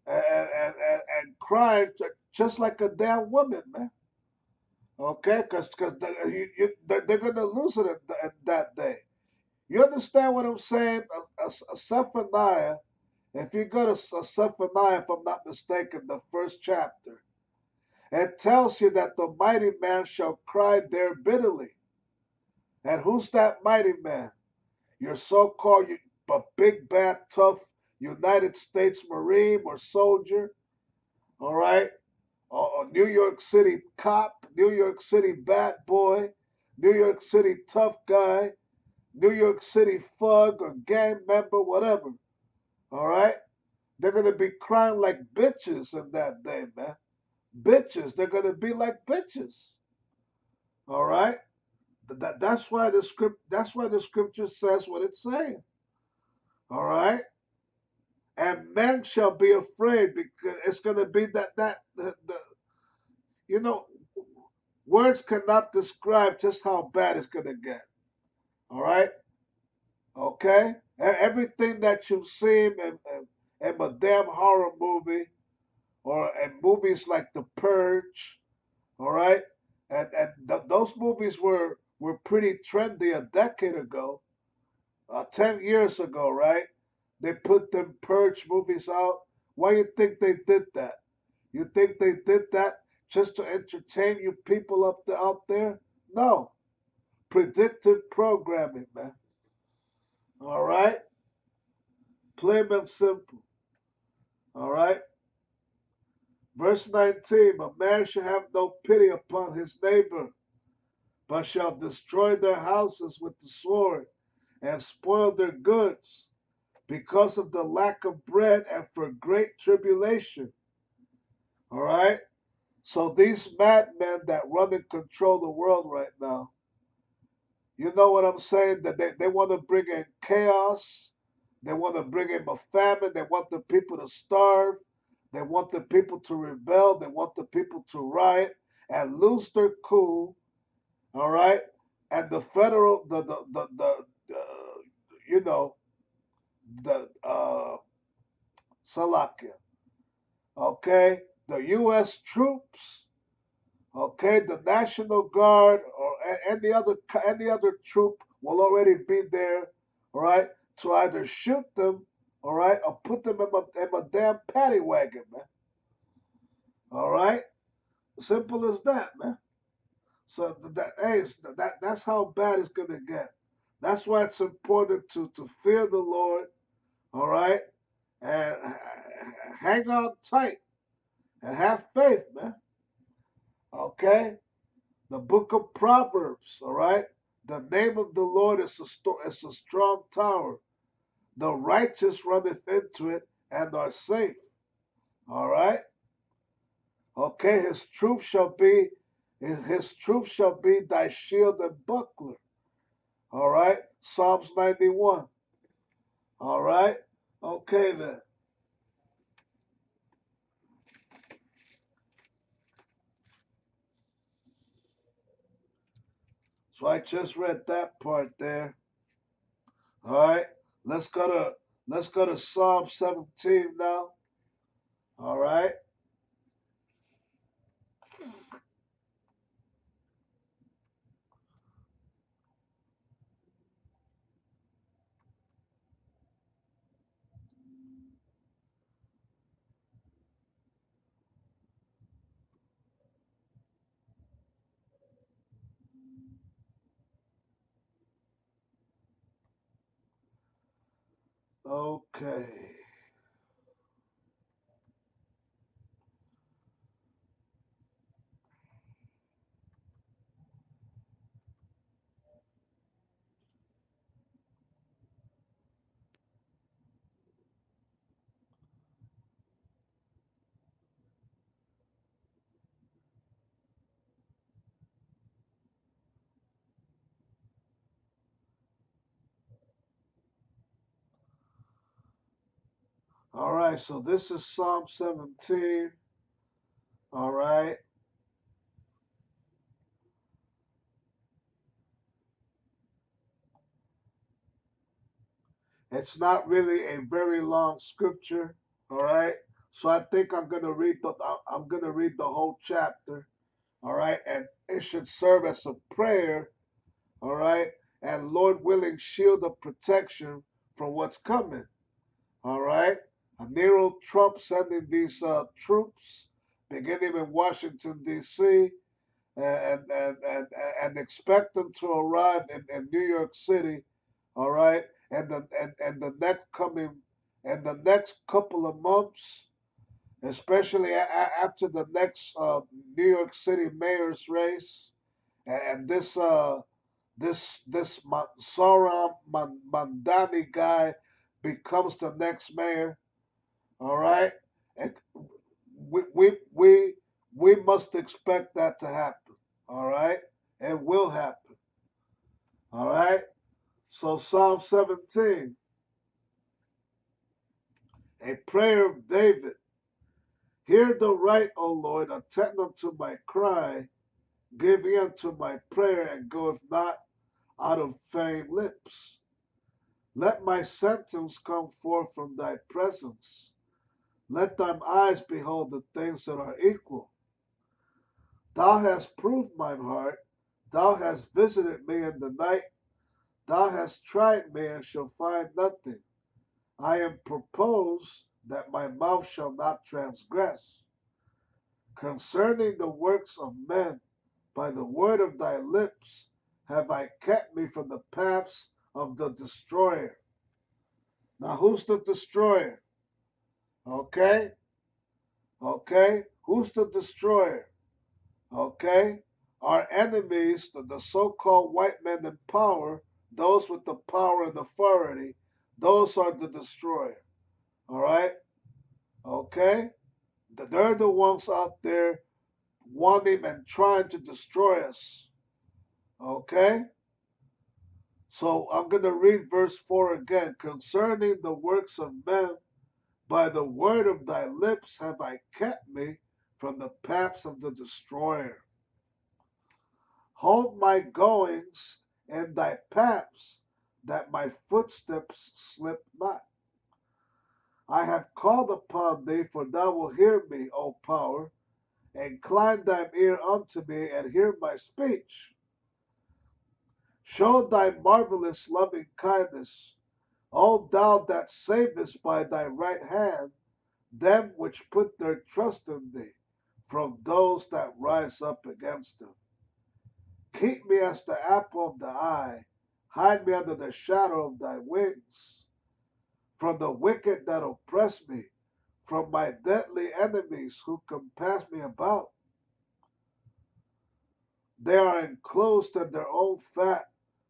and crying just like a damn woman, man. Okay, because they're going to lose it in that day. You understand what I'm saying? Zephaniah, if you go to Zephaniah, if I'm not mistaken, the first chapter, it tells you that the mighty man shall cry there bitterly. And who's that mighty man? Your so-called big, bad, tough United States Marine or soldier, all right? Or New York City cop, New York City bad boy, New York City tough guy, New York City thug or gang member, whatever, all right? They're going to be crying like bitches in that day, man. Bitches. They're going to be like bitches. All right? That's why the scripture says what it's saying. All right? And men shall be afraid because it's going to be the you know, words cannot describe just how bad it's going to get. All right? Okay? Everything that you've seen in a damn horror movie or in movies like The Purge, all right? And those movies were pretty trendy a decade ago, 10 years ago, right? They put them Purge movies out. Why you think they did that? You think they did that just to entertain you people out there? No. Predictive programming, man. All right? Plain and simple. All right? Verse 19, a man shall have no pity upon his neighbor, but shall destroy their houses with the sword and spoil their goods because of the lack of bread and for great tribulation. All right? So these madmen that run and control the world right now, you know what I'm saying? That they want to bring in chaos. They want to bring in a famine. They want the people to starve. They want the people to rebel. They want the people to riot and lose their cool. All right? And the federal, you know, the Salakia, okay, the U.S. troops, okay, the National Guard or any other troop will already be there, all right, to either shoot them, all right, or put them in a damn paddy wagon, man. All right, simple as that, man. So that's how bad it's gonna get. That's why it's important to fear the Lord, all right, and hang on tight and have faith, man. Okay? The book of Proverbs, all right? The name of the Lord is a strong tower. The righteous runneth into it and are safe. All right? Okay, his truth shall be thy shield and buckler. All right? Psalms 91. All right? Okay then. So I just read that part there. All right. Let's go to Psalm 17 now. All right. Okay. All right. So this is Psalm 17. All right. It's not really a very long scripture. All right. So I think I'm gonna read the whole chapter. All right, and it should serve as a prayer. All right, and Lord willing, shield of protection from what's coming. All right, Nero Trump sending these troops, beginning in Washington D.C. And expect them to arrive in New York City. All right, and the next coming and the next couple of months, especially after the next New York City mayor's race, and this Sauron Mandani guy becomes the next mayor. All right, and we we we we must expect that to happen. All right, it will happen. All right. So Psalm 17, a prayer of David. Hear the right, O Lord, attend unto my cry. Give ear to my prayer, and goeth not out of vain lips. Let my sentence come forth from thy presence. Let thine eyes behold the things that are equal. Thou hast proved mine heart. Thou hast visited me in the night. Thou hast tried me and shall find nothing. I am proposed that my mouth shall not transgress. Concerning the works of men, by the word of thy lips have I kept me from the paths of the destroyer. Now, who's the destroyer? Okay? Okay? Who's the destroyer? Okay? Our enemies, the so called white men in power, those with the power and authority, those are the destroyer. All right? Okay? They're the ones out there wanting and trying to destroy us. Okay? So I'm going to read verse 4 again. Concerning the works of men, by the word of thy lips have I kept me from the paths of the destroyer. Hold my goings in thy paths, that my footsteps slip not. I have called upon thee, for thou wilt hear me, O power. Incline thine ear unto me, and hear my speech. Show thy marvelous loving kindness, O thou that savest by thy right hand them which put their trust in thee, from those that rise up against them. Keep me as the apple of the eye, hide me under the shadow of thy wings, from the wicked that oppress me, from my deadly enemies who compass me about. They are enclosed in their own fat,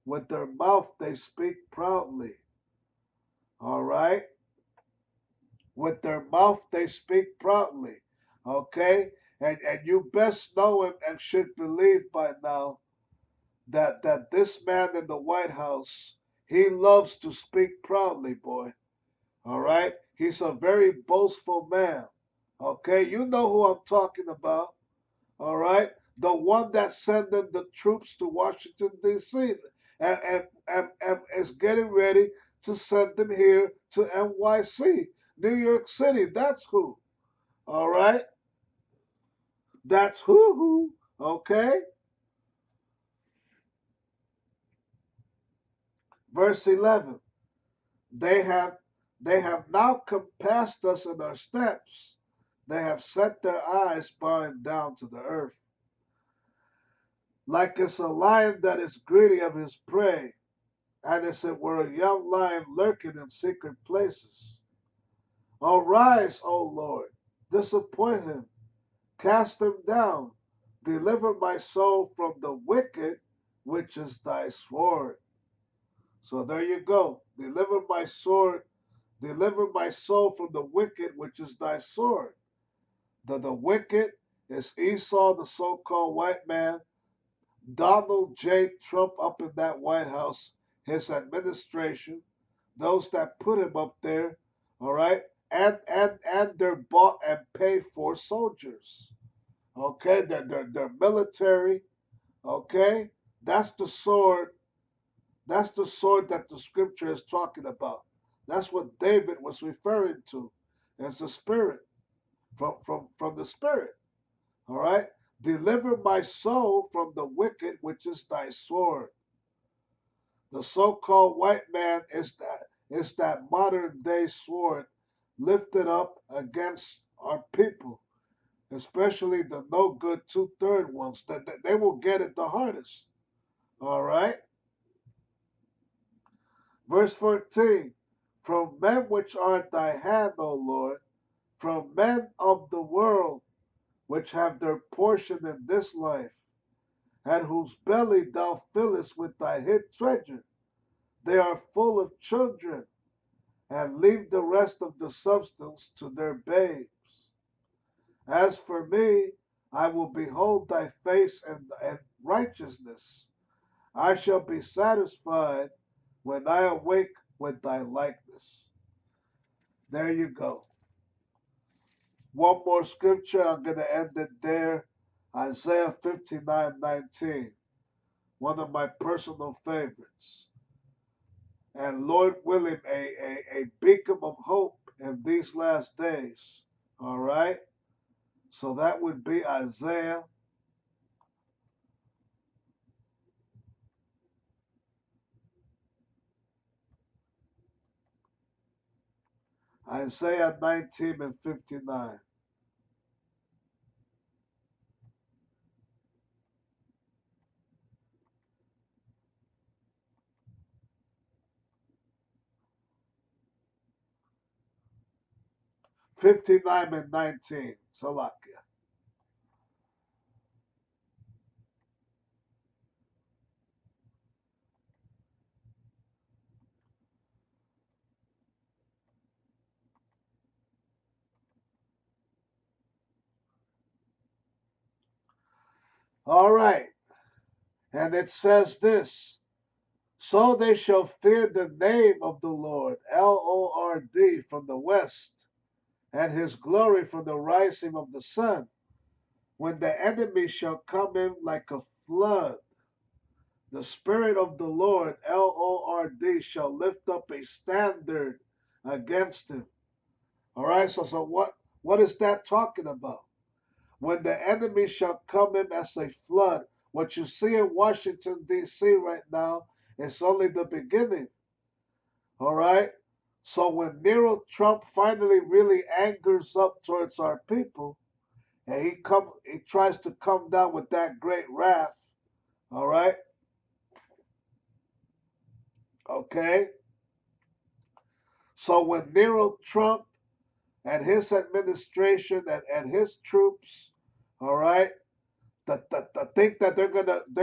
with their mouth they speak proudly. All right? With their mouth they speak proudly. Okay? And you best know and should believe by now that this man in the White House, he loves to speak proudly, boy. All right? He's a very boastful man. Okay? You know who I'm talking about. All right? the one that's sending the troops to Washington, D.C., and is getting ready to send them here to NYC, New York City. That's who. All right? That's who. Okay? Verse 11. They have now compassed us in our steps. They have set their eyes bowing down to the earth. Like it's a lion that is greedy of his prey, and as it were a young lion lurking in secret places. Arise, O Lord, disappoint him, cast him down, deliver my soul from the wicked, which is thy sword. So there you go. Deliver my soul from the wicked, which is thy sword. The wicked is Esau, the so-called white man, Donald J. Trump up in that White House, his administration, those that put him up there, all right, and they're bought and paid for soldiers. Okay, they're military. Okay, that's the sword. That's the sword that the scripture is talking about. That's what David was referring to as the spirit from the spirit. All right, deliver my soul from the wicked, which is thy sword. The so-called white man is that modern day sword lifted up against our people, especially the no good 2/3 ones. That they will get it the hardest. All right. Verse 14. From men which are at thy hand, O Lord, from men of the world, which have their portion in this life, and whose belly thou fillest with thy hid treasure. They are full of children, and leave the rest of the substance to their babes. As for me, I will behold thy face and righteousness. I shall be satisfied when I awake with thy likeness. There you go. One more scripture, I'm going to end it there. Isaiah 59:19, one of my personal favorites. And Lord willing, a beacon of hope in these last days. All right? So that would be Isaiah. Isaiah 19 and 59. '59 and 19. Salakia. All right. And it says this. So they shall fear the name of the Lord, Lord, from the west, and his glory from the rising of the sun. When the enemy shall come in like a flood, the Spirit of the Lord, Lord, shall lift up a standard against him. All right, so what is that talking about? When the enemy shall come in as a flood, what you see in Washington, D.C. right now is only the beginning. All right, so when Nero Trump finally really angers up towards our people, and he tries to come down with that great wrath. All right, okay. So when Nero Trump and his administration and his troops, all right, that think that they're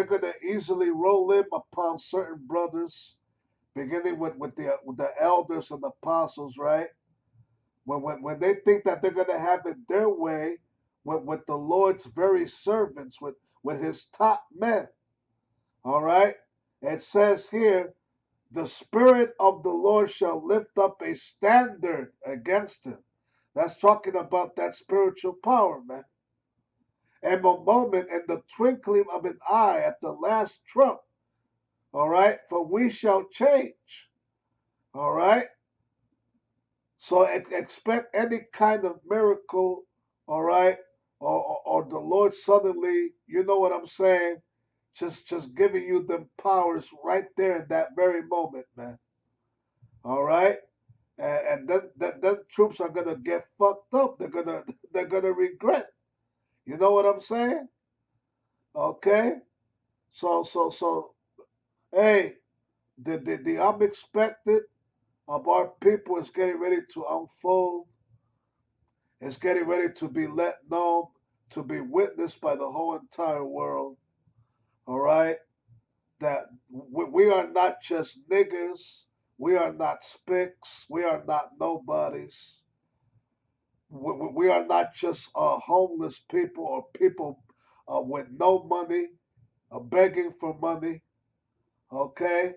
gonna easily roll in upon certain brothers, beginning with the elders and the apostles, right? When they think that they're gonna have it their way with the Lord's very servants, with his top men, all right. It says here, the Spirit of the Lord shall lift up a standard against him. That's talking about that spiritual power, man. in a moment, in the twinkling of an eye, at the last trump. All right, for we shall change. All right, so expect any kind of miracle. All right, or the Lord suddenly, you know what I'm saying? Just giving you them powers right there in that very moment, man. All right, and then troops are gonna get fucked up. They're gonna regret. You know what I'm saying? Okay. So hey, the unexpected of our people is getting ready to unfold. It's getting ready to be let known, to be witnessed by the whole entire world. All right, that we are not just niggers. We are not spicks. We are not nobodies. We are not just homeless people or people with no money, begging for money. Okay,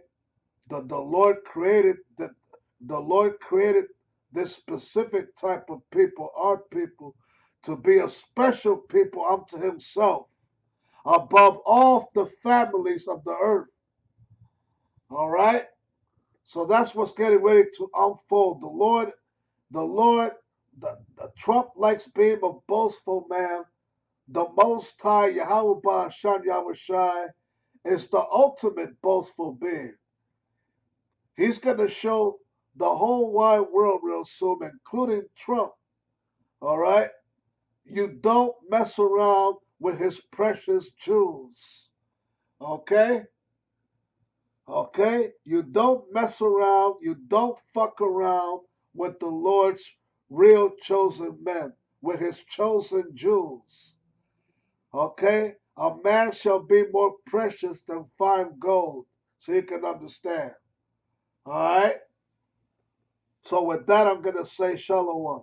the Lord created the Lord created this specific type of people, our people, to be a special people unto Himself, above all the families of the earth. All right, so that's what's getting ready to unfold. The Lord, the Trump likes being a boastful man. The Most High Yahweh Ba'ashan Yahweh Shai is the ultimate boastful being. He's going to show the whole wide world real soon, including Trump. All right? You don't mess around with his precious jewels. Okay? Okay? You don't mess around. You don't fuck around with the Lord's real chosen men, with his chosen jewels. Okay? A man shall be more precious than fine gold. So you can understand. All right? So with that, I'm going to say shalom.